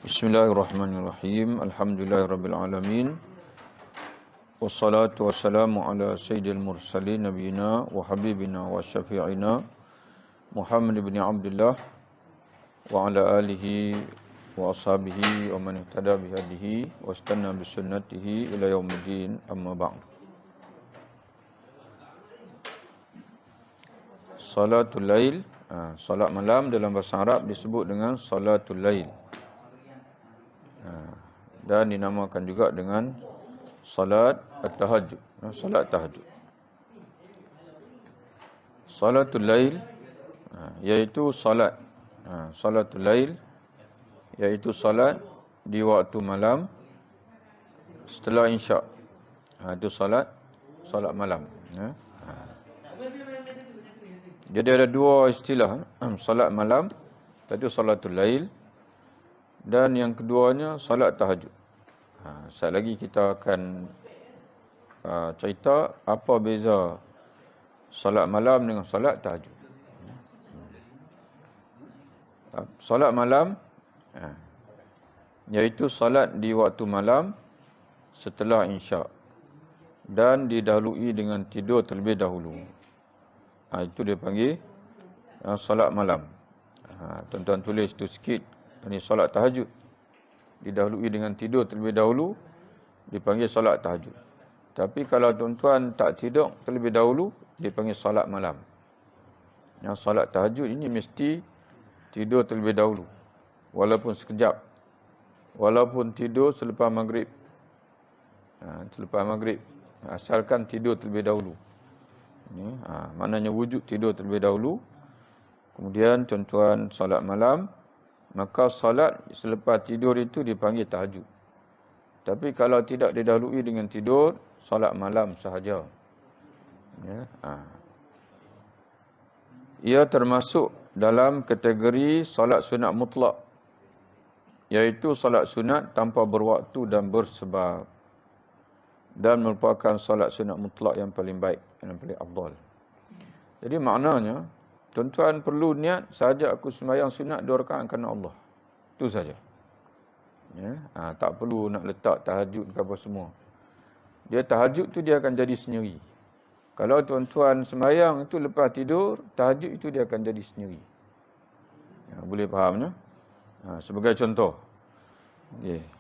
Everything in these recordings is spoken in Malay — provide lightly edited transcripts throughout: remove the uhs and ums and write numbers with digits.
Bismillahirrahmanirrahim. Alhamdulillahirabbil alamin. Wassalatu wassalamu ala sayyidil mursalin nabiyina wa habibina wa syafi'ina Muhammad ibn Abdullah wa ala alihi wa ashabihi wa man ihtada bihadihi wa istanna bisunnatihi ila yaumiddin, amma ba'd. Salatul lail, salat malam dalam bahasa Arab disebut dengan salatul lail. Dan dinamakan juga dengan salat at-tahajud, salat tahajud. Salatul lail iaitu salat salatul lail iaitu salat di waktu malam setelah isyak. Itu salat malam. Jadi ada dua istilah, salat malam, iaitu salatul lail, dan yang keduanya salat tahajud. Sekali lagi kita akan cerita apa beza salat malam dengan salat tahajud. Salat malam iaitu salat di waktu malam setelah isyak dan didahului dengan tidur terlebih dahulu. Itu dia panggil salat malam. Tuan-tuan tulis tu sikit. Ini solat tahajud. Didahului dengan tidur terlebih dahulu, dipanggil solat tahajud. Tapi kalau tuan-tuan tak tidur terlebih dahulu, dipanggil solat malam. Yang solat tahajud ini mesti tidur terlebih dahulu. Walaupun sekejap. Walaupun tidur selepas maghrib. Selepas maghrib. Asalkan tidur terlebih dahulu. Maknanya wujud tidur terlebih dahulu. Kemudian tuan-tuan solat malam, maka salat selepas tidur itu dipanggil tahajud. Tapi kalau tidak didahului dengan tidur, salat malam sahaja. Ia termasuk dalam kategori salat sunat mutlak, iaitu salat sunat tanpa berwaktu dan bersebab, dan merupakan salat sunat mutlak yang paling baik, yang paling afdal. Jadi maknanya, tuan-tuan perlu niat sahaja aku sembahyang sunat 2 rakaat kerana Allah. Itu saja. Tak perlu nak letak tahajud ke apa semua. Dia tahajud tu dia akan jadi sendiri. Kalau tuan-tuan sembahyang itu lepas tidur, tahajud itu dia akan jadi sendiri. Boleh fahamnya? Sebagai contoh.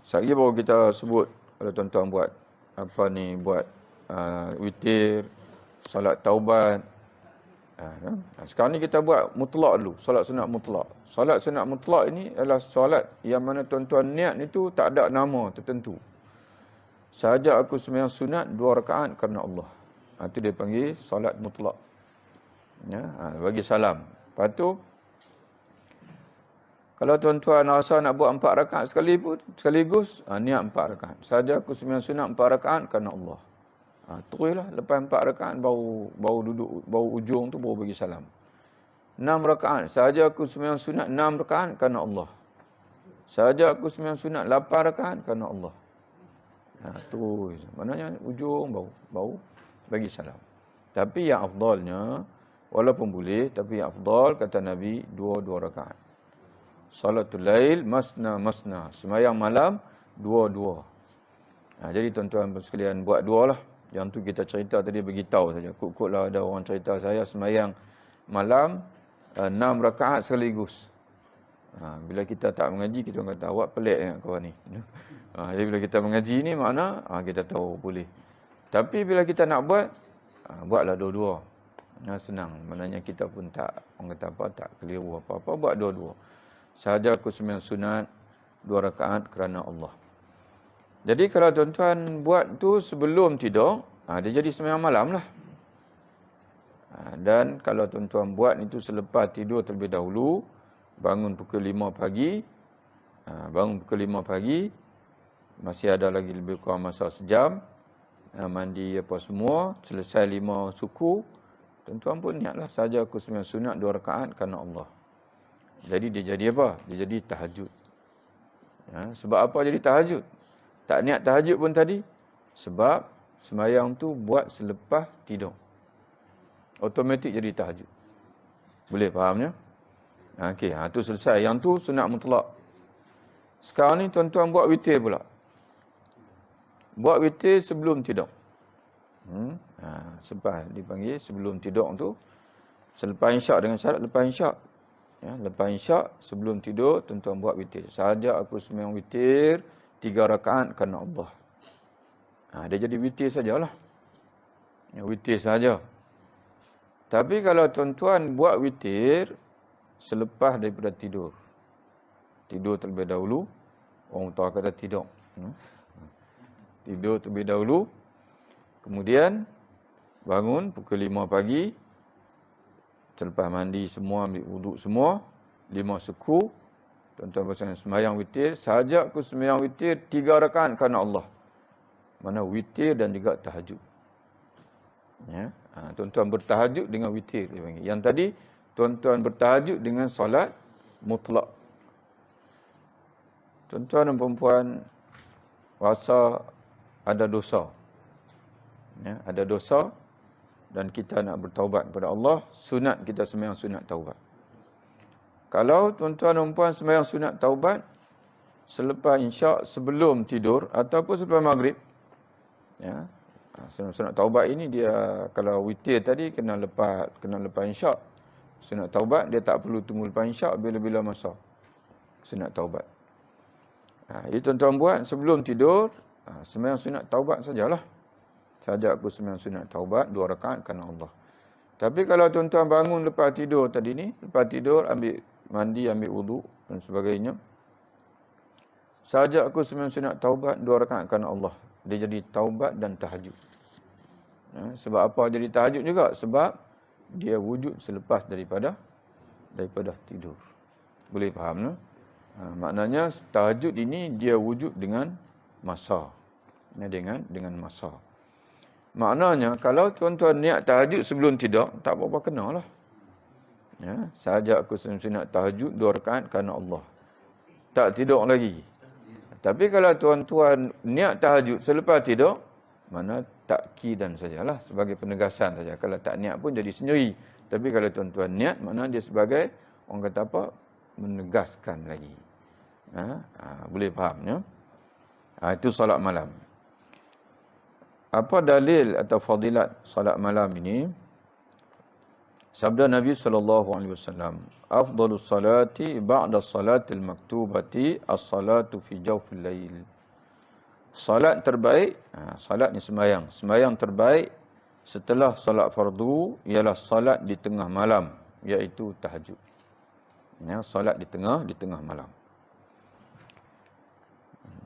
Sekali baru kita sebut, kalau tuan-tuan buat buat witir, salat taubat. Sekarang ni kita buat mutlak dulu, solat sunat mutlak. Solat sunat mutlak ini adalah solat yang mana tuan-tuan niat itu tak ada nama tertentu. Sahaja aku sembahyang sunat 2 rakaat kerana Allah. Itu dia panggil solat mutlak. Bagi salam. Lepas tu, kalau tuan-tuan rasa nak buat 4 rakaat sekaligus, niat 4 rakaat. Sahaja aku sembahyang sunat 4 rakaat kerana Allah. Teruslah lepas 4 rakaat baru duduk, baru ujung tu baru bagi salam. 6 rakaat, sahaja aku sembahyang sunat 6 rakaat kerana Allah. Sahaja aku sembahyang sunat 8 rakaat kerana Allah. Terus, maknanya ujung baru bagi salam. Tapi yang afdalnya, walaupun boleh, tapi yang afdal kata Nabi 2 rakaat. Salatul lail masna, sembahyang malam 2. Jadi tuan-tuan sekalian buat 2 lah. Yang tu kita cerita tadi beritahu saja. Kut-kutlah ada orang cerita saya sembahyang malam 6 rakaat sekaligus. Bila kita tak mengaji, kita kata awak pelik dengan kawan ni. Jadi bila kita mengaji ni makna kita tahu boleh. Tapi bila kita nak buat, buatlah 2. Senang. Maknanya kita pun tak, orang kata apa, tak keliru apa-apa, buat 2. Sahaja aku sembahyang sunat 2 rakaat kerana Allah. Jadi kalau tuan-tuan buat tu sebelum tidur, dia jadi sembahyang malam lah. Dan kalau tuan-tuan buat itu selepas tidur terlebih dahulu, bangun pukul 5 pagi, masih ada lagi lebih kurang masa sejam, mandi apa semua, selesai 5 suku, tuan-tuan pun niatlah saja aku sembahyang sunat 2 rakaat kerana Allah. Jadi dia jadi apa? Dia jadi tahajud. Sebab apa jadi tahajud? Tak niat tahajud pun tadi. Sebab sembahyang tu buat selepas tidur. Automatik jadi tahajud. Boleh fahamnya? Okey, tu selesai. Yang tu sunat mutlak. Sekarang ni tuan-tuan buat witir pula. Buat witir sebelum tidur. Sebab dipanggil sebelum tidur tu. Selepas isyak dengan syarat lepas isyak. Ya, lepas isyak sebelum tidur tuan-tuan buat witir. Sahaja aku sembahyang witir 3 rakaat kerana Allah. Dia jadi witir sajalah. Ya, witir saja. Tapi kalau tuan-tuan buat witir selepas daripada tidur. Tidur terlebih dahulu. Orang tua kata tidur. Tidur terlebih dahulu. Kemudian bangun pukul 5 pagi. Selepas mandi semua, ambil wuduk semua. 5 suku. Tuan-tuan bersenang sembahyang witir. Sahaja aku sembahyang witir 3 rakaat kerana Allah. Mana witir dan juga tahajud. Ya. Tuan-tuan bertahajud dengan witir. Yang tadi, tuan-tuan bertahajud dengan solat mutlak. Tuan-tuan dan perempuan rasa ada dosa. Ya, ada dosa dan kita nak bertaubat kepada Allah, sunat kita sembahyang sunat taubat. Kalau tuan-tuan dan perempuan sembahyang sunat taubat selepas isyak sebelum tidur ataupun selepas maghrib, ya. Sunat taubat ini dia kalau witir tadi kena lepas isyak. Sunat taubat dia tak perlu tunggu lepas isyak bila-bila masa. Sunat taubat. Itu tuan-tuan buat sebelum tidur, sembahyang sunat taubat sajalah. Saja aku sembahyang sunat taubat 2 rakaat kerana Allah. Tapi kalau tuan-tuan bangun lepas tidur tadi ni, lepas tidur ambil mandi, ambil wuduk dan sebagainya. Saja aku sembahyang sunat taubat 2 rakaat kerana Allah. Dia jadi taubat dan tahajud. Sebab apa jadi tahajud juga? Sebab dia wujud selepas daripada tidur. Boleh faham, no? Maknanya tahajud ini dia wujud dengan masa. Dengan masa. Maknanya kalau tuan-tuan niat tahajud sebelum tidur, tak apa-apa kenalah. Ya, sahaja aku sunat tahajud 2 rakaat kerana Allah. Tak tidur lagi. Tapi kalau tuan-tuan niat tahajud selepas tidur, mana takkidan sajalah, sebagai penegasan saja. Kalau tak niat pun jadi sendiri. Tapi kalau tuan-tuan niat, mana dia sebagai, orang kata apa, menegaskan lagi. Boleh faham, ya? Itu salat malam. Apa dalil atau fadilat salat malam ini? Sabda Nabi SAW, afdalus salati ba'da salatil maktubati as-salatu fi jawfil lail. Salat terbaik, salat ni sembahyang. Sembahyang terbaik setelah salat fardu ialah salat di tengah malam, iaitu tahajud. Ya, salat di tengah malam.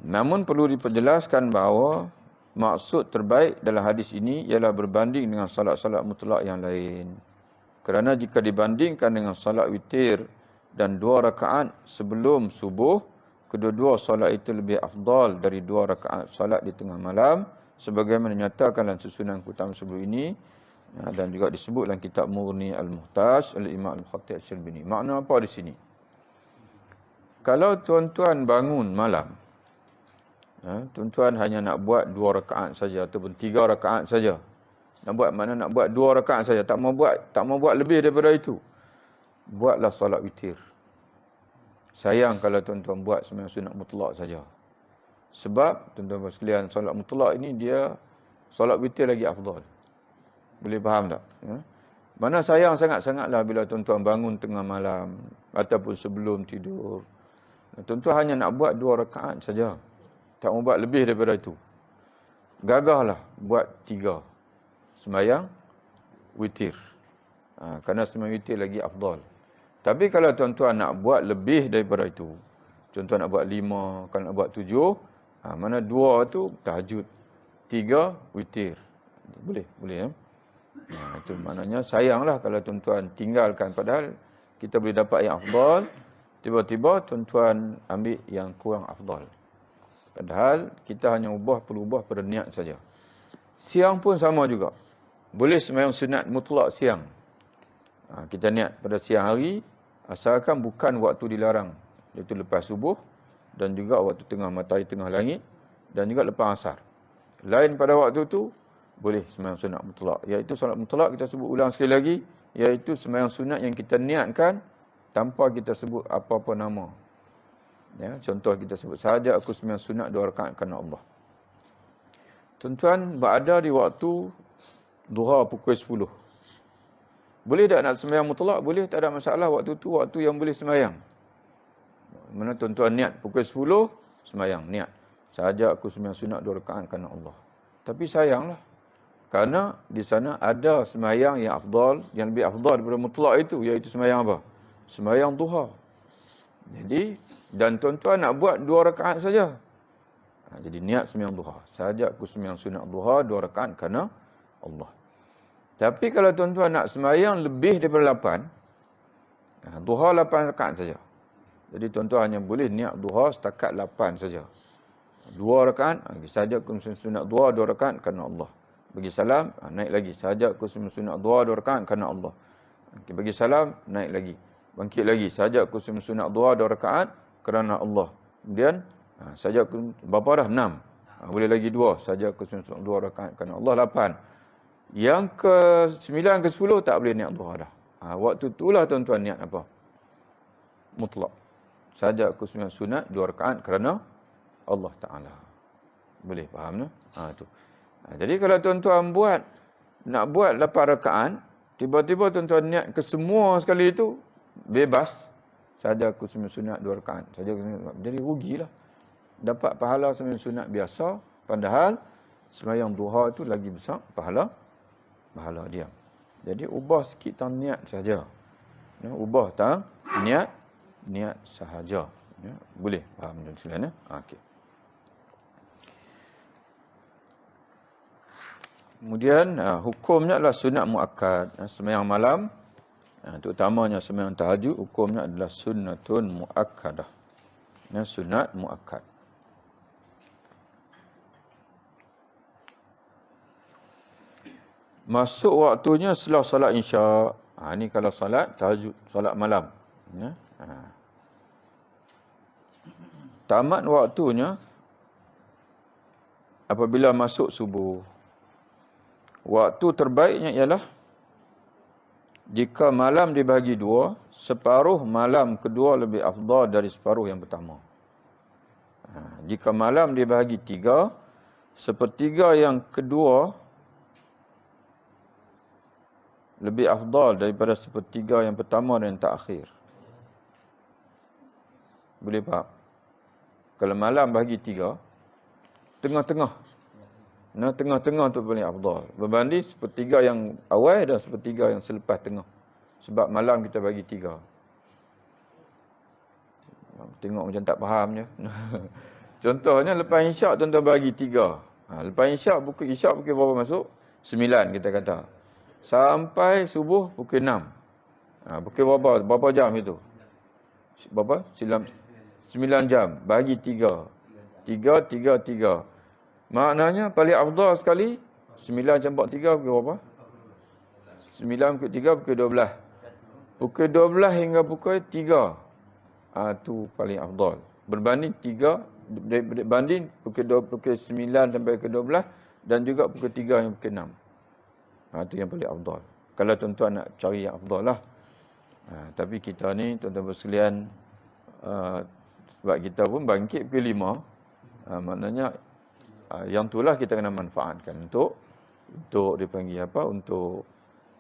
Namun perlu diperjelaskan bahawa maksud terbaik dalam hadis ini ialah berbanding dengan salat-salat mutlak yang lain. Kerana jika dibandingkan dengan salat witir dan 2 rakaat sebelum subuh, kedua-dua salat itu lebih afdal dari 2 rakaat salat di tengah malam, sebagaimana dinyatakan dalam susunan utama sebelum ini dan juga disebut dalam kitab Mughni Al-Muhtaj Al-Imam Al-Khatib Al-Syarbini. Makna apa di sini? Kalau tuan-tuan bangun malam, tuan-tuan hanya nak buat 2 rakaat saja ataupun 3 rakaat saja. Nak buat 2 rakaat saja, tak mau buat lebih daripada itu. Buatlah solat witir. Sayang kalau tuan-tuan buat sembahyang sunat mutlak saja. Sebab tuan-tuan sekalian, solat mutlak ini dia solat witir lagi afdal. Boleh faham tak? Ya? Mana sayang sangat-sangatlah bila tuan-tuan bangun tengah malam ataupun sebelum tidur. Tuan-tuan hanya nak buat 2 rakaat saja. Tak mau buat lebih daripada itu. Gagahlah buat 3. Sembahyang witir. Kerana sembahyang witir lagi afdal. Tapi kalau tuan-tuan nak buat lebih daripada itu, tuan-tuan nak buat 5, kalau nak buat 7, mana 2 tu tahajud, 3 witir. Boleh ya. Itu maknanya sayanglah kalau tuan-tuan tinggalkan, padahal kita boleh dapat yang afdal, tiba-tiba tuan-tuan ambil yang kurang afdal. Padahal kita hanya perlu ubah pada niat saja. Siang pun sama juga. Boleh sembahyang sunat mutlak siang. Kita niat pada siang hari, asalkan bukan waktu dilarang, iaitu lepas subuh dan juga waktu tengah matahari tengah langit dan juga lepas asar. Lain pada waktu itu, boleh sembahyang sunat mutlak. Iaitu solat mutlak, kita sebut ulang sekali lagi, iaitu sembahyang sunat yang kita niatkan tanpa kita sebut apa-apa nama. Ya, contoh kita sebut saja aku sembahyang sunat 2 rakaat kerana Allah. Tuan-tuan berada di waktu duha pukul 10. Boleh tak nak sembahyang mutlak? Boleh, tak ada masalah. Waktu tu waktu yang boleh sembahyang. Mana tuan-tuan niat pukul 10 sembahyang, niat. Sahaja aku sembahyang sunat 2 rakaat kerana Allah. Tapi sayanglah, kerana di sana ada sembahyang yang afdal, yang lebih afdal daripada mutlak itu, iaitu sembahyang apa? Sembahyang duha. Jadi, dan tuan-tuan nak buat 2 rakaat saja. Jadi niat sembahyang duha. Sahaja aku sembahyang sunat duha 2 rakaat kerana Allah. Tapi kalau tuan-tuan nak sembahyang lebih daripada 8, duha 8 rakaat saja. Jadi tuan-tuan hanya boleh niat duha setakat 8 saja. 2 rakaat, sahaja aku sembahyang sunat duha 2 rakaat kerana Allah. Bagi salam, naik lagi. Sahaja aku sembahyang sunat duha 2 rakaat kerana Allah. Bagi salam, naik lagi. Bangkit lagi. Sahaja aku sembahyang sunat duha 2 rakaat kerana Allah. Kemudian, sahaja aku, berapa dah? 6. Boleh lagi 2. Sahaja aku sembahyang sunat 2 rakaat kerana Allah, 8. Yang ke-9, ke-10 tak boleh niat duha dah. Waktu itulah tuan-tuan niat apa? Mutlak. Sahaja aku sembahyang sunat 2 rakaat kerana Allah Ta'ala. Boleh faham tak? Tu. Jadi kalau tuan-tuan nak buat 8 rakaat, tiba-tiba tuan-tuan niat ke semua sekali itu, bebas. Sahaja aku sembahyang sunat 2 rakaat. Jadi rugilah. Dapat pahala sembahyang sunat biasa, padahal sembahyang duha itu lagi besar pahala dia. Jadi ubah sikit tang niat saja. Ya, ubah tang niat sahaja. Ya, boleh faham tuan sekalian ya? Okey. Kemudian hukumnya adalah sunat muakkad. Sembahyang malam, terutamanya sembahyang tahajud, hukumnya adalah sunnatun muakkadah. Sunat muakkad. Masuk waktunya setelah solat isyak. Ini kalau solat tahajud, solat malam. Ya. Tamat waktunya apabila masuk subuh. Waktu terbaiknya ialah jika malam dibahagi 2, separuh malam kedua lebih afdal dari separuh yang pertama. Jika malam dibahagi 3, sepertiga yang kedua lebih afdal daripada sepertiga yang pertama dan yang terakhir. Boleh faham? Kalau malam bagi 3, tengah-tengah. Tengah-tengah tu paling afdal. Berbanding sepertiga yang awal dan sepertiga yang selepas tengah. Sebab malam kita bagi 3. Tengok macam tak faham je. Contohnya lepas isyak tuan-tuan bagi 3. Lepas isyak pukul berapa masuk? 9 kita kata. Sampai subuh pukul 6. Pukul berapa jam itu? Berapa? 9 jam. Bagi 3. 3. Maknanya paling afdal sekali 9 × 3 pukul berapa? 9 pukul 3 pukul 12. Pukul 12 hingga pukul 3. Tu paling afdal. Berbanding 3 banding pukul 9 sampai ke 12 dan juga pukul 3 yang pukul 6. Itu yang paling afdal. Kalau tuan-tuan nak cari yang afdal lah. Tapi kita ni tuan-tuan sekalian, sebab kita pun bangkit pukul 5, maknanya yang itulah kita kena manfaatkan untuk dipanggil apa? Untuk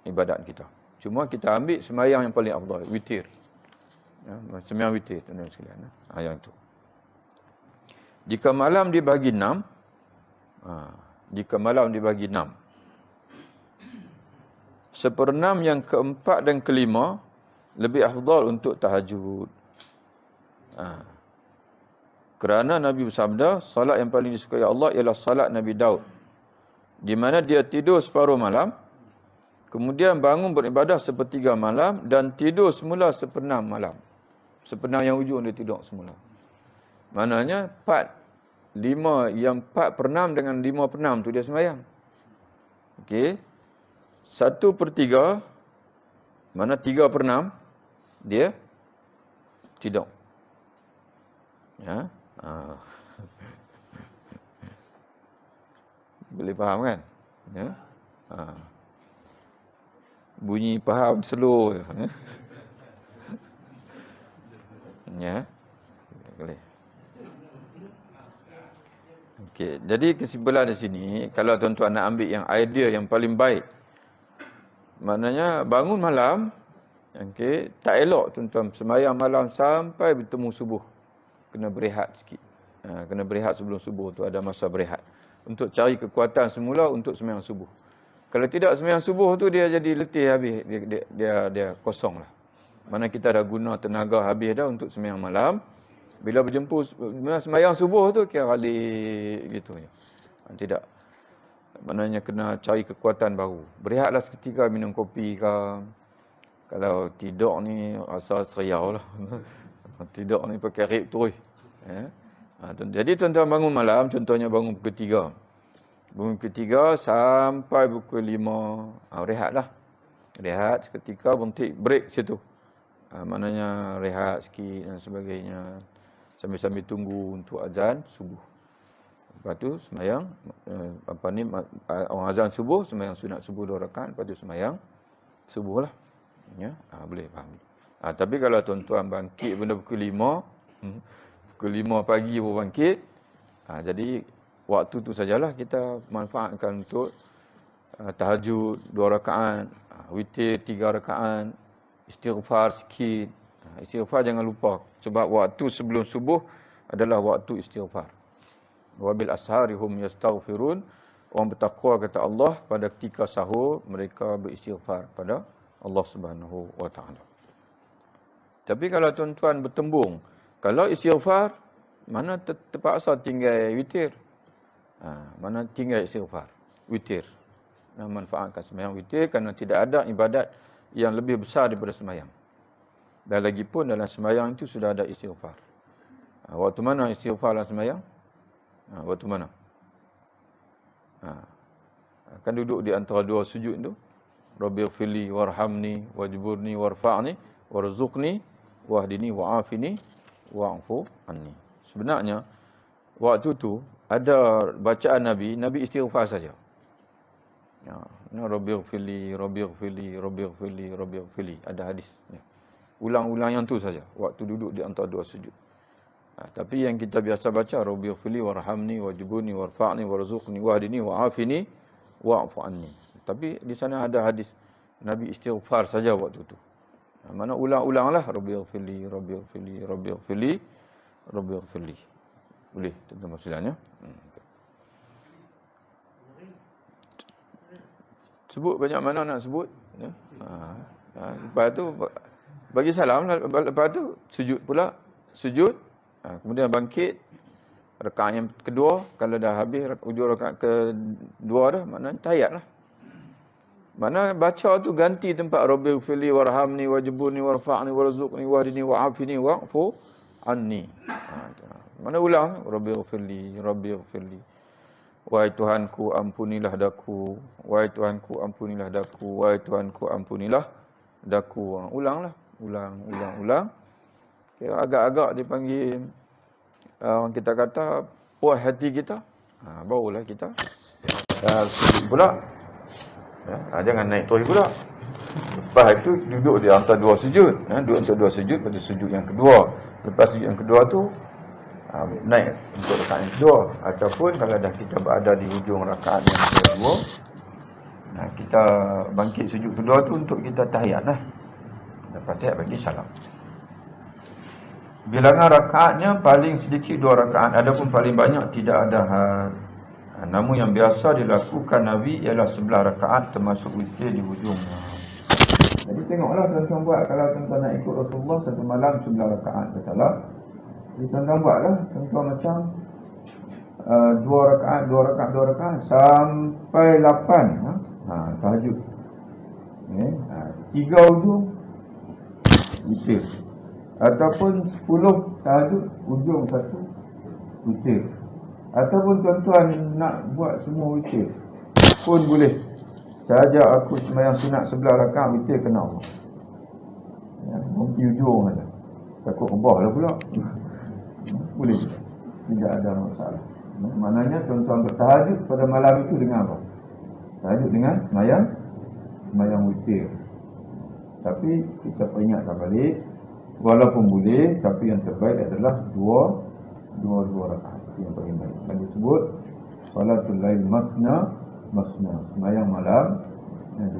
ibadat kita. Cuma kita ambil sembahyang yang paling afdal, witir. Sembahyang witir tuan-tuan sekalian. Yang itu. Jika malam dibagi 6, seperenam yang keempat dan kelima lebih afdal untuk tahajud. Kerana Nabi bersabda, salat yang paling disukai Allah ialah salat Nabi Daud, di mana dia tidur separuh malam, kemudian bangun beribadah sepertiga malam dan tidur semula seperenam malam. Seperenam yang ujung dia tidur semula. Maknanya 4/6 dengan 5/6 tu dia sembahyang. Okey. 1/3, mana 3/6 dia tidur. Ya. Boleh faham kan? Ya. Bunyi faham slow. Ya. sekali. Okey, jadi kesimpulan di sini, kalau tuan-tuan nak ambil yang idea yang paling baik, maknanya bangun malam, okey, tak elok tuan-tuan sembahyang malam sampai bertemu subuh. Kena berehat sikit. Kena berehat sebelum subuh tu, ada masa berehat. Untuk cari kekuatan semula untuk sembahyang subuh. Kalau tidak sembahyang subuh tu dia jadi letih habis, dia kosong lah. Mana kita dah guna tenaga habis dah untuk sembahyang malam. Bila berjemput sembahyang subuh tu kira kali gitu je. Tidak. Maknanya kena cari kekuatan baru. Berehatlah seketika, minum kopi ke. Kalau tidur ni rasa seriau lah. Tidur ni pakai rib terus. Jadi tuan-tuan bangun malam, contohnya bangun pukul 3. Bangun pukul 3 sampai pukul 5. Rehatlah. Rehat seketika, berhenti, break situ. Maknanya rehat sikit dan sebagainya. Sambil-sambil tunggu untuk azan subuh. Lepas tu sembahyang orang azan subuh, sembahyang sunat subuh 2 rakaat, lepas tu sembahyang subuh lah. Ya, boleh faham. Tapi kalau tuan-tuan bangkit benda pukul 5, pukul 5 pagi baru bangkit, jadi waktu tu sajalah kita manfaatkan untuk tahajud 2 rakaat, witir 3 rakaat, istighfar sikit. Istighfar jangan lupa, sebab waktu sebelum subuh adalah waktu istighfar. Wa bil ashari hum yastaghfirun. Orang bertakwa kata Allah pada ketika sahur mereka beristighfar pada Allah Subhanahu wa taala. Tapi kalau tuan-tuan bertembung, kalau istighfar mana terpaksa tinggal witir. Mana tinggal istighfar, witir. Manfaatkan sembahyang witir kerana tidak ada ibadat yang lebih besar daripada sembahyang. Dan lagi pun dalam sembahyang itu sudah ada istighfar. Waktu mana istighfar dalam sembahyang? Waktu mana? Kan duduk di antara 2 sujud tu. Rabbighfirli warhamni wajburni warfa'ni warzuqni wahdini wa'afini wa'fu anni. Sebenarnya waktu tu ada bacaan Nabi istighfar saja. Rabbighfirli rabbighfirli rabbighfirli rabbighfirli, ada hadis. Ulang-ulang yang tu saja waktu duduk di antara 2 sujud. Tapi yang kita biasa baca Rabbighfirli warhamni wajburni warfa'ni warzuqni wahdini wa'afini wa'fu anni. Tapi di sana ada hadis Nabi istighfar saja waktu tu. Mana ulang-ulanglah Rabbighfirli rabbighfirli rabbighfirli rabbighfirli. Boleh tuan-tuan maksudnya. Sebut banyak mana nak sebut. Lepas tu bagi salam, lepas tu sujud pula. Sujud, kemudian bangkit. Rakaat yang kedua, kalau dah habis ujung rakaat kedua dah, maknanya tahiyat lah. Mana baca tu ganti tempat Rabbighfirli warhamni wajburni warfa'ni warzuqni wahdini wa'afini wa'fu anni. Mana ulang Rabbighfirli rabbighfirli. Wahai Tuhanku ampunilah daku, wahai Tuhanku ampunilah daku, wahai Tuhanku ampunilah daku. Ulanglah, ulang. Kira agak-agak dipanggil orang kita kata puas hati kita. Barulah kita pula. Jangan naik terus pula. Lepas itu duduk di antara 2 sujud. Duduk antara 2 sujud pada sujud yang kedua. Lepas sujud yang kedua tu naik untuk rakaat yang kedua. Ataupun kalau dah kita berada di hujung rakaat yang kedua, kita bangkit sujud kedua tu untuk kita tahiyat lah. Lepas tahiyat bagi salam. Bilangan rakaatnya paling sedikit 2 rakaat. Adapun paling banyak tidak ada had. Namun yang biasa dilakukan Nabi ialah 11 rakaat termasuk witir di hujungnya. Jadi tengoklah tuan-tuan buat. Kalau tuan-tuan nak ikut Rasulullah satu malam 11 rakaat bersalah. Jadi tuan-tuan buatlah. Tuan-tuan macam 2 rakaat sampai 8 tahajud. 3 ujung witir. Ataupun 10 tahajud ujung 1 witir. Ataupun tuan-tuan nak buat semua witir pun boleh. Sahaja aku sembahyang sunat 11 rakaat witir kena Allah. Mungkin ujung saja. Takut rebah lah pula. Boleh. Tidak ada masalah. Maknanya tuan-tuan bertahajud pada malam itu dengan apa? Tahajud dengan sembahyang witir. Tapi kita peringatkan balik, Walaupun boleh, tapi yang terbaik adalah dua rakaat. Itu yang paling baik. Dan disebut salatul lail masna, sembahyang malam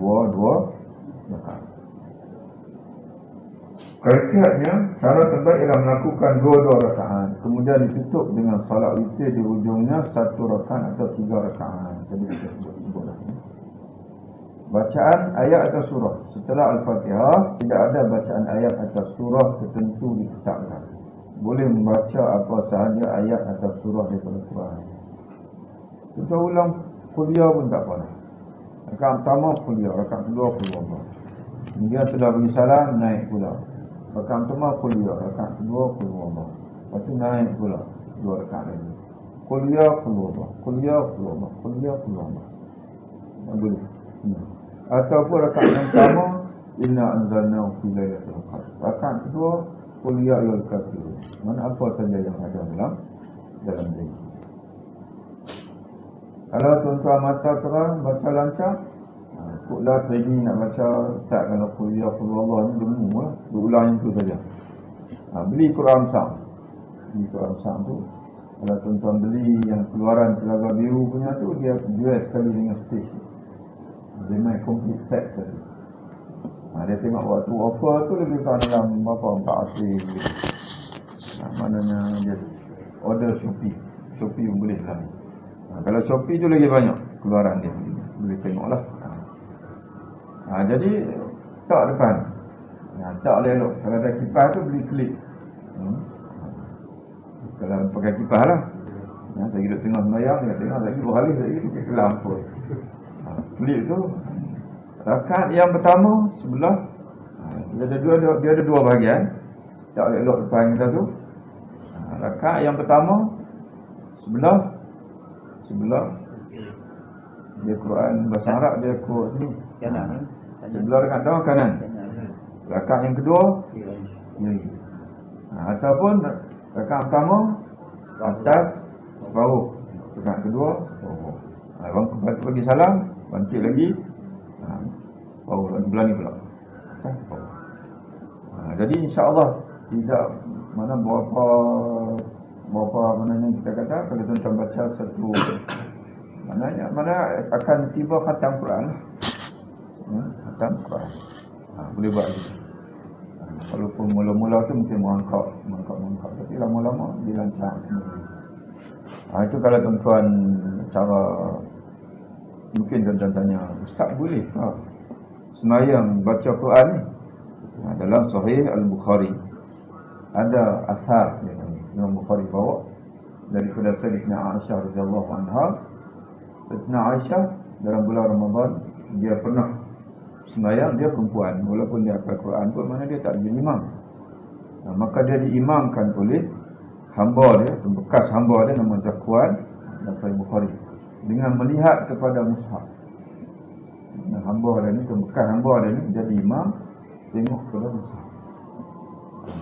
dua rakaat. Kaitannya, cara terbaik ialah melakukan dua rakaat, kemudian ditutup dengan salat witir di ujungnya 1 rakaat atau 3 rakaat. Jadi kita sebut-sebutlah. Bacaan ayat atau surah setelah Al-Fatihah, tidak ada bacaan ayat atau surah tertentu ditetapkan. Boleh membaca apa sahaja ayat atau surah daripada Quran. Kita ulang kuliah pun tak apa. Rakaat pertama kuliah, rakaat kedua kuliah. Kemudian sudah bagi salam, naik pula. Rakaat pertama kuliah, rakaat kedua kuliah. Lepas tu naik pula 2 rakaat lagi. Kuliah. Tak boleh. Ataupun rakaat yang pertama, inna anzalnahu fi lailatul qadr. Rakaat kedua, qul ya ayyuhal kafirun. Mana apa saja yang ada dalam diri. Kalau tuan-tuan mata terang, baca lancar, ikutlah training nak baca. Tak, kalau qul ya Allah ni demu lah, ulang yang tu saja. Beli Quran Sam. Beli Quran Sam tu, kalau tuan-tuan beli yang keluaran Telaga Biru punya tu, dia jual sekali dengan stage. Dia main complete set tadi. Dia tengok waktu offer tu lebih kurang dalam berapa 400 lebih. Maknanya dia order Shopee pun boleh lah. Kalau Shopee tu lagi banyak keluaran dia, boleh tengok lah. Jadi tak depan, tak boleh elok. Kalau ada kipas tu beli klip. Kalau pakai kipas lah. Saya duduk tengah sembahyang, dia tengok lagi berhalih lagi dia kelam pun. Klip tu rakaat yang pertama sebelah, dia ada dua bahagian. Tak boleh elok depan kita tu. Rakaat yang pertama sebelah dia Quran bahasa Arab, dia quote sini kanan. Sebelah rakaat pertama kanan. Rakaat yang kedua kiri. Ataupun rakaat pertama atas bawah, rakaat kedua bawah. Bagi salam, bangkit lagi, bawah belah ni pula. Jadi insya-Allah tidak mana berapa maknanya kita kata kalau tuan-tuan baca satu, mana akan tiba khatam Quran. Khatam Quran. Boleh buat gitu. Walaupun mula-mula tu mungkin mengangkat, tapi lama-lama dia lancar sendiri. Itu kalau tuan-tuan cara, mungkin tuan-tuan tanya, Ustaz boleh tak sembahyang baca Quran ni? Dalam Sahih Al-Bukhari ada asar Imam Bukhari bawa daripada Sayyidatina Aisyah radhiyallahu anha. Sayyidatina Aisyah dalam bulan Ramadan dia pernah sembahyang, dia perempuan, walaupun dia hafal Quran pun, mana dia tak jadi imam. Maka dia diimamkan oleh hamba dia, bekas hamba dia nama Zakwan dan Sahih Bukhari, dengan melihat kepada mushaf. Hamba dia ni, bekas hamba dia ni jadi imam, tengok kepada mushaf.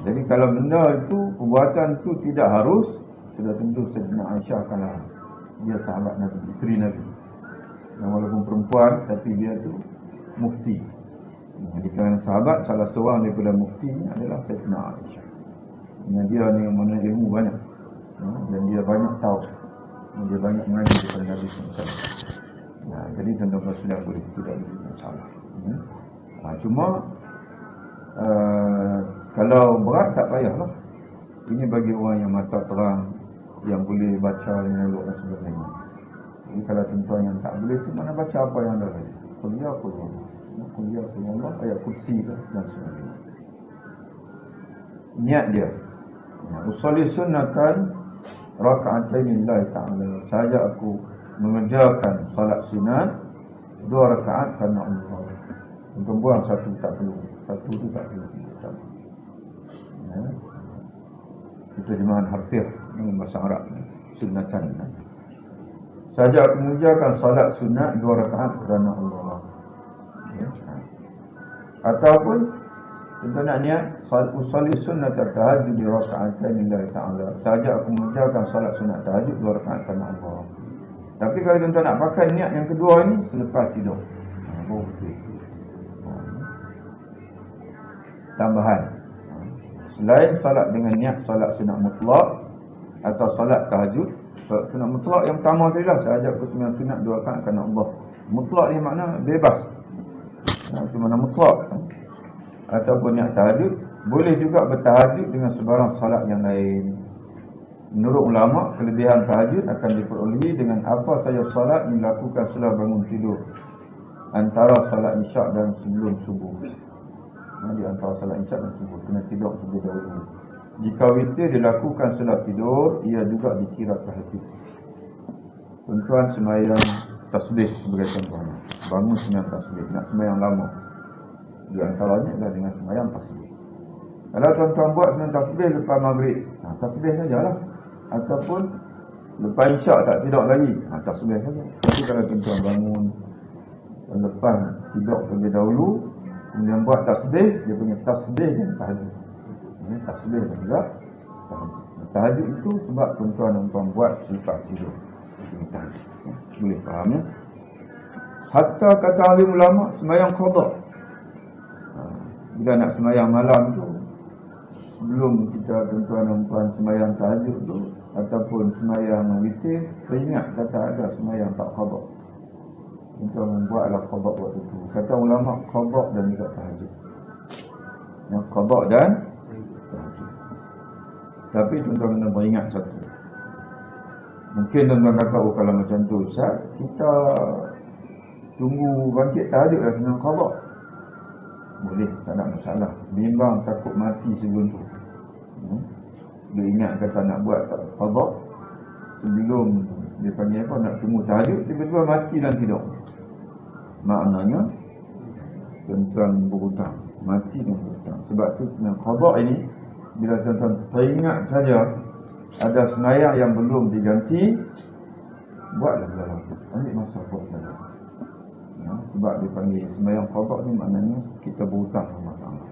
Jadi kalau benda itu, perbuatan itu tidak harus, sudah tentu Sayyidina Aisyah kalau dia sahabat Nabi, isteri Nabi, dan walaupun perempuan tapi dia tu mufti. Di kalangan sahabat, salah seorang daripada mufti ni adalah Sayyidina Aisyah. Dia ni mana ilmu banyak, dan dia banyak tahu, dia banyak mengaji daripada Nabi SAW. Jadi tuan-tuan sudah boleh, tidak boleh masalah. Cuma kalau berat tak payahlah. Ini bagi orang yang mata terang, yang boleh baca yang elok dan sebagainya. Jadi kalau tuan-tuan yang tak boleh tu, mana baca apa yang ada tadi. Kuliah Allah, ayat kursi dan sebagainya. Niat dia, usolli sunnatan raka'atain lillahi ta'ala. Saja aku mengerjakan salat sunat 2 rakaat kerana Allah. Untuk buang satu tak perlu, satu tu tak perlu. Itu terjemahan harfiah dalam bahasa Arab, sunnatan. Saja aku mengerjakan salat sunat 2 rakaat kerana Allah. Ataupun kita nak niat usolli sunnat tahajud di raka'atain lillahi ta'ala. Saja aku mengerjakan salat sunat tahajud 2 rakaat kerana Allah. Tapi kalau tuan-tuan nak pakai niat yang kedua ini selepas tidur, tambahan Selain salat dengan niat salat sunat mutlak atau salat tahajud. Salat sunat mutlak yang pertama tadi lah, sahajat kesembilan sunat 2 rakaat kerana Allah. Mutlak ni makna bebas. Itu makna mutlak. Ataupun niat tahajud. Boleh juga bertahajud dengan sebarang salat yang lain. Menurut ulama, kelebihan tahajud akan diperolehi dengan apa saja salat yang dilakukan setelah bangun tidur, antara salat isyak dan sebelum subuh. Di antara salat isyak dan subuh, kena tidur terlebih dahulu. Jika witir dilakukan setelah tidur, ia juga dikira tahajud. Tuan-tuan sembahyang tasbih sebagai contohnya. Bangun sembahyang tasbih, nak sembahyang lama. Di antaranya adalah dengan sembahyang tasbih. Kalau tuan-tuan buat sembahyang tasbih lepas maghrib, tasbih sajalah. Ataupun lepas isyak tak tidur lagi, tasbih saja. Tapi kalau tuan-tuan bangun lepas tidur terlebih dahulu, kemudian buat tasbih, dia punya tasbih dan tahajud. Tasbih dan juga tahajud. Tahajud itu sebab tuan-tuan dan tuan buat selepas tidur. Boleh faham ya? Hatta kata alim ulama, sembahyang qada. Bila nak sembahyang malam tu, sebelum kita tuan-tuan dan tuan sembahyang tahajud tu ataupun sembahyang witir, teringat kata ada sembahyang tak qada. Tuan membuatlah qada waktu tu. Kata ulama, qada dan juga tahajud. Yang qada dan tahajud. Tapi tuan-tuan kena beringat satu. Mungkin tuan-tuan kata, kalau macam tu Ustaz, kita tunggu bangkit tahajud dah senang qada. Boleh, tak ada masalah. Bimbang takut mati sebelum tu. Dia ingat kata nak buat qada, sebelum dia panggil apa, nak tunggu tahajud, tiba-tiba mati dan tidur. Maknanya tuan-tuan berhutang, mati dan berhutang. Sebab tu sebenarnya qada ini, bila tuan-tuan teringat saja ada sembahyang yang belum diganti, buatlah dalam tu. Ambil masa buat saja. Sebab dia panggil sembahyang qada ni maknanya kita berhutang sama Allah.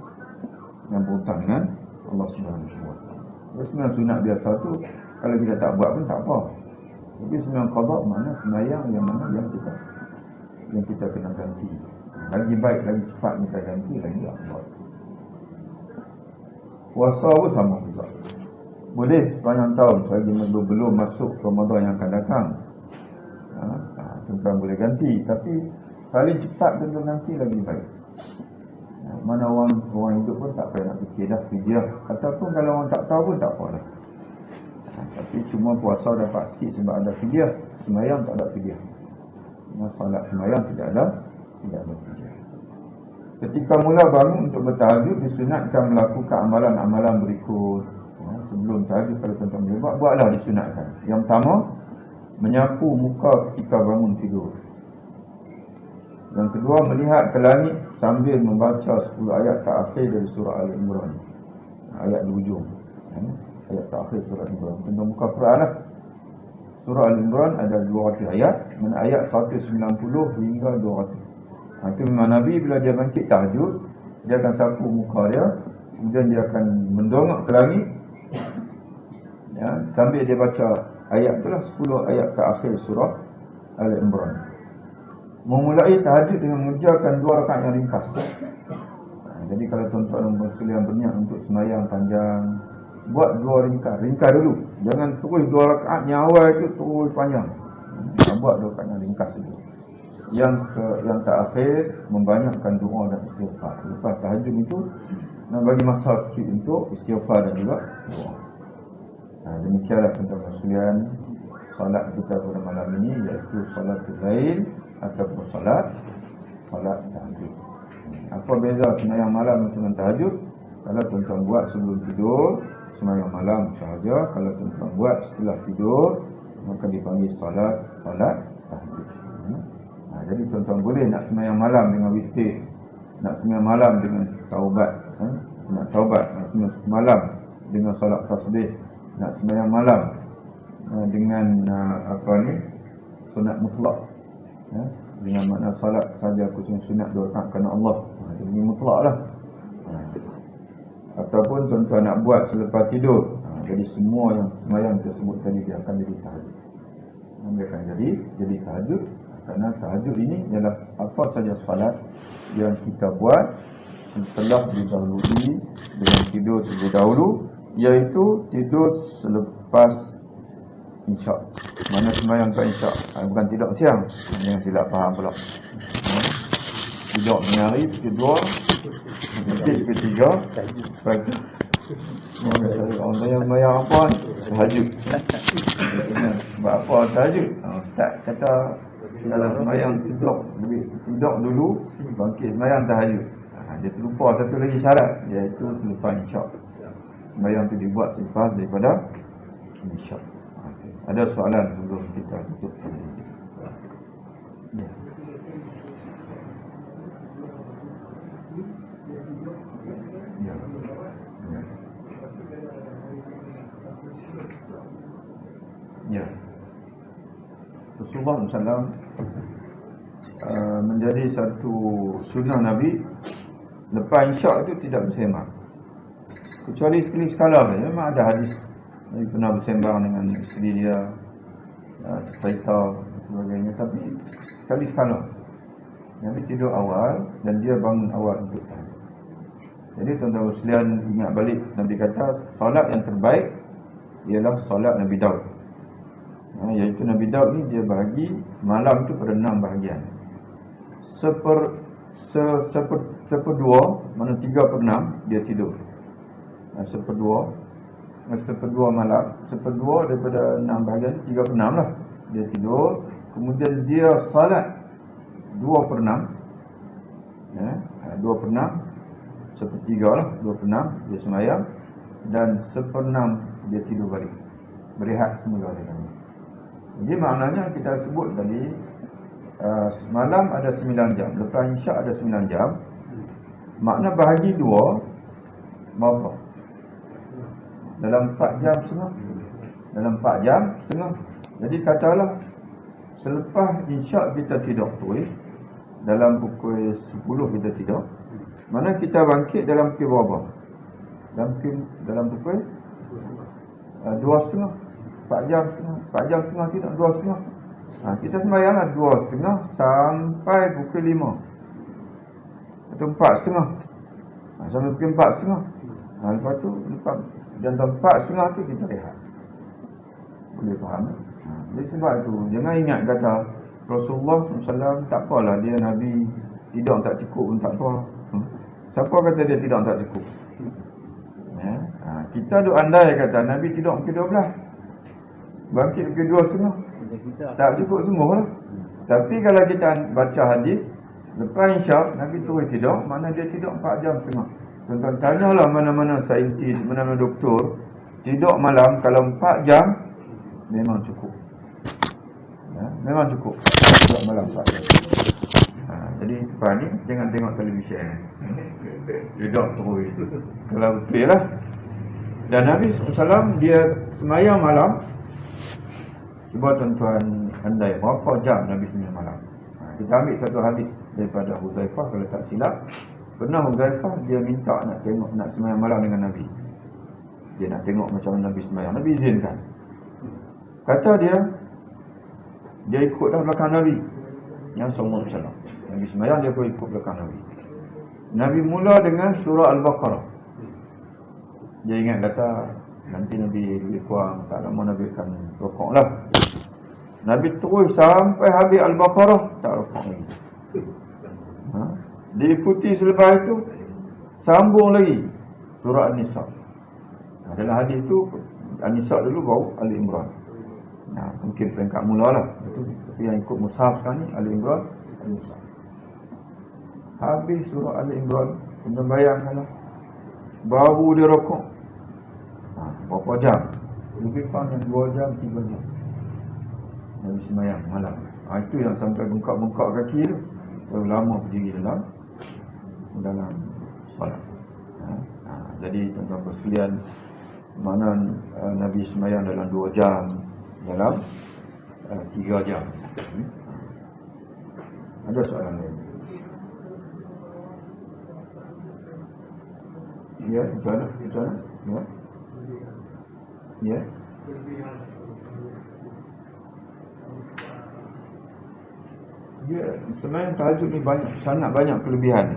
Yang berhutang dengan Allah Subhanahu Wa Taala. Sembahyang sunat biasa tu kalau kita tak buat pun tak apa. Tapi sembahyang qada makna sembahyang yang mana yang kita kena ganti. Lagi baik, lagi cepat kita ganti, lagi afdal. Puasa pun sama juga. Boleh sepanjang tahun selagi belum masuk Ramadan yang akan datang. Tuan-tuan boleh ganti, tapi paling cepat tuan-tuan ganti lagi baik. Mana orang hidup pun tak payah nak fikir dah fidyah. Ataupun kalau orang tak tahu pun tak apa lah. Tapi cuma puasa dapat sikit sebab ada fidyah. Sembahyang tak ada fidyah. Salat sembahyang tidak ada fidyah. Ketika mula bangun untuk bertahajud, disunatkan melakukan amalan-amalan berikut. Sebelum tahajud, kalau tuan-tuan boleh buatlah disunatkan. Yang pertama, menyapu muka ketika bangun tidur. Yang kedua, melihat ke langit sambil membaca 10 ayat terakhir dari surah Al-Imran. Ayat di ujung. Ayat terakhir surah Al-Imran. Tentang muka Quran lah. Surah Al-Imran ada 200 ayat. Mana ayat 190 hingga 200. Itu memang Nabi bila dia bangkit tahajud, dia akan sapu muka dia. Kemudian dia akan mendongak ke langit. Sambil dia baca ayat itulah 10 ayat terakhir surah Al-Imran. Memulai tahajud dengan mengerjakan 2 rakaat yang ringkas. Jadi kalau tuan-tuan dan puan sekalian berniat untuk sembahyang panjang, buat 2 ringkas. Ringkas dulu. Jangan terus 2 rakaat yang awal itu terus panjang. Buat 2 rakaat yang ringkas dulu. Yang terakhir membanyakkan doa dan istighfar. Lepas tahajud itu nak bagi masa sikit untuk istighfar dan juga doa. Demikianlah tuan-tuan dan sekalian salat kita pada malam ini, iaitu salatul lail ataupun salat tahajud. Apa beza sembahyang malam dengan tahajud? Kalau tuan-tuan buat sebelum tidur, sembahyang malam sahaja. Kalau tuan-tuan buat setelah tidur, maka dipanggil salat tahajud. Jadi tuan-tuan boleh nak sembahyang malam dengan witir, nak sembahyang malam dengan taubat, nak sembahyang malam dengan salat tasbih, nak sembahyang malam dengan sunat mutlak, dengan makna salat saja khusus sunat 2 rakaat kerana Allah. Ini mutlak lah. Ataupun tuan-tuan nak buat selepas tidur. Jadi semua yang sembahyang tersebut tadi dia akan jadi tahajud. Dia akan jadi tahajud. Kerana tahajud ini ialah apa saja salat yang kita buat telah didahului dengan tidur terlebih dahulu, iaitu tidur selepas isyak. Mana sembahyang tak isyak, bukan tidur siang. Jangan silap faham pula. Tidur tengah hari, kedua, ketiga, pagi. Orang yang sembahyang apa? Tahajud. Sebab apa tahajud? Ustaz kata dalam sembahyang tidur dulu, bangkit sembahyang tahajud. Dia terlupa satu lagi syarat, iaitu selepas isyak. Sembahyang itu dibuat selepas daripada isyak. Ada soalan sebelum kita tutup? Ya. Ya. Ya. Ya. Rasulullah SAW menjadi satu sunnah Nabi, lepas isyak itu tidak bersembang, kecuali sekali-sekala saja. Memang ada hadis Nabi pernah bersembang dengan isteri dia, cerita dan sebagainya, tapi sekali-sekala. Nabi tidur awal dan dia bangun awal untuk tahajud. Jadi tuan-tuan sekalian ingat balik, Nabi kata solat yang terbaik ialah solat Nabi Daud. Iaitu Nabi Daud ni dia bahagi malam tu pada 6 bahagian. Seperdua, mana 3/6 dia tidur. Seperdua malam, seperdua daripada 6 bahagian, 3/6 lah dia tidur. Kemudian dia salat 2/6, 2/6, sepertiga lah, 2/6 dia sembahyang, dan 1/6 dia tidur balik, berehat semula dia. Jadi maknanya kita sebut tadi, semalam ada 9 jam, lepas isyak ada 9 jam. Makna bahagi 2 berapa? Dalam 4 jam setengah. Dalam 4 jam setengah. Jadi katalah selepas isyak kita tidur tu, dalam pukul 10 kita tidur, mana kita bangkit dalam pukul berapa? Dalam pukul 2:30. 4 jam setengah tidak, 2:30. Kita sembahyanglah 2:30 sampai pukul 5 atau 4:30, sampai pukul 4:30. Lepas tu dan 4:30 tu kita rehat. Boleh faham? Jadi sebab itu jangan ingat kata Rasulullah SAW tak apalah, dia Nabi tidur tak cukup pun tak apa. Siapa kata dia tidur tak cukup? Kita duk andai kata Nabi tidur pukul 12, bangkit pukul 2:30, tak cukup sungguh lah. Tapi kalau kita baca hadis, lepas isyak Nabi terus tidur, mana dia tidur 4 jam setengah. Tuan-tuan tanyalah mana-mana saintis, mana-mana doktor, tidur malam kalau 4 jam memang cukup. Memang cukup tidur malam 4 jam. Jadi lepas ni jangan tengok televisyen, tidur terus. Kalau betul lah. Dan Nabi SAW dia sembahyang malam, cuba tuan-tuan andai berapa jam Nabi sembahyang malam. Kita ambil satu hadis daripada Huzaifah kalau tak silap. Pernah Huzaifah dia minta nak sembahyang malam dengan Nabi. Dia nak tengok macam mana Nabi sembahyang. Nabi izinkan. Kata dia ikut dah belakang Nabi yang sallallahu alaihi wasallam. Nabi sembahyang dia pun ikut belakang Nabi. Nabi mula dengan surah Al-Baqarah. Dia ingat kata nanti Nabi lebih kurang tak lama Nabi akan rokok lah. Nabi terus sampai habis Al-Baqarah tak rokok lagi. Diikuti selepas itu sambung lagi surah An-Nisa. Dalam hadis tu An-Nisa dulu baru Ali Imran. Mungkin peringkat mula lah itu, tapi yang ikut mushaf sekarang ni Ali Imran, An-Nisa. Habis surah Ali Imran, kena bayangkanlah baru dia rokok. Berapa jam? Lebih kurang yang 2 jam, 3 jam Nabi sembahyang malam. Itu yang sampai bengkak-bengkak kaki tu, terlalu lama berdiri dalam solat. Jadi tuan-tuan sekalian, mana Nabi sembahyang dalam 2 jam, dalam 3 jam. Ada soalan lain? Ya, macam mana? Ya. Ya, sebenarnya tahajud ni sangat banyak kelebihan.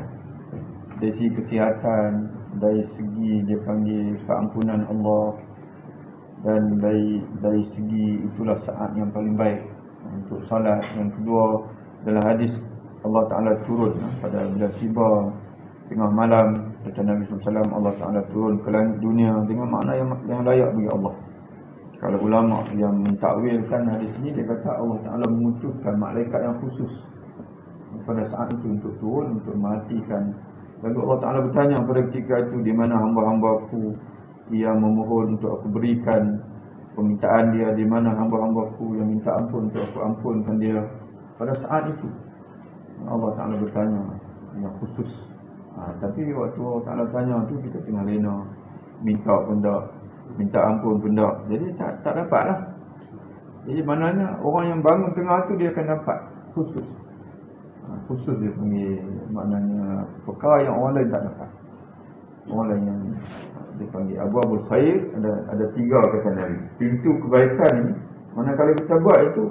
dari segi kesihatan, dari segi dia panggil keampunan Allah, dan dari segi itulah saat yang paling baik untuk salat. Yang kedua, dalam hadis Allah Ta'ala turun pada bila tiba tengah malam, kata Nabi SAW, Allah Ta'ala turun ke langit dunia dengan makna yang layak bagi Allah. Kalau ulama yang mentakwilkan hadis ini, dia kata Allah Ta'ala mengutuskan malaikat yang khusus pada saat itu untuk turun, untuk mematikan. Lalu Allah Ta'ala bertanya pada ketika itu, di mana hamba-hambaku yang memohon untuk aku berikan permintaan dia, di mana hamba-hambaku yang minta ampun untuk aku ampunkan dia. Pada saat itu Allah Ta'ala bertanya yang khusus. Tapi waktu Allah Ta'ala tanya tu, kita tengah lena, minta pun tak, minta ampun pun tak. Jadi tak dapat lah. Jadi maknanya orang yang bangun tengah tu dia akan dapat khusus. Khusus dia panggil, maknanya perkara yang orang lain tak dapat. Orang lain yang dia panggil abwabul khair, ada 3 kata Nabi. Pintu kebaikan ini, mana kalau kita buat itu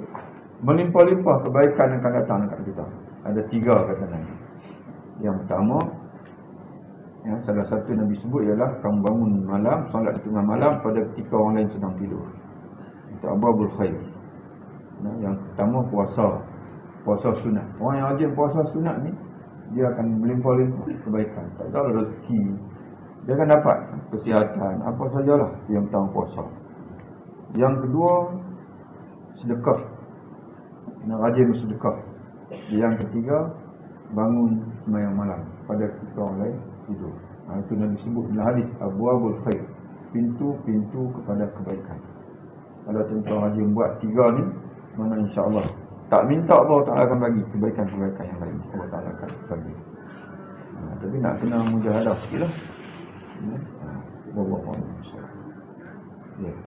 melimpah-limpah kebaikan yang akan datang dekat kita. Ada 3 kata Nabi. Yang pertama, salah satu Nabi sebut ialah kamu bangun malam, solat di tengah malam pada ketika orang lain sedang tidur. Itu abwabul khair. Yang pertama, puasa sunat. Orang yang rajin puasa sunat ni, dia akan melimpah-limpah kebaikan. Tak tahu rezeki, dia akan dapat kesihatan, apa sajalah yang pertama puasa. Yang kedua, sedekah. Rajin bersedekah. Yang ketiga, bangun sembahyang malam pada ketika orang lain tidur. Itu Nabi sebut dalam hadis abwabul khair, pintu-pintu kepada kebaikan. Kalau tuan-tuan rajin buat 3 ni, mana insya-Allah tak minta Allah Ta'ala akan bagi kebaikan-kebaikan yang lain. Allah Ta'ala akan bagi. Tapi nak kena mujahadah sikit lah. Wallahu a'lam.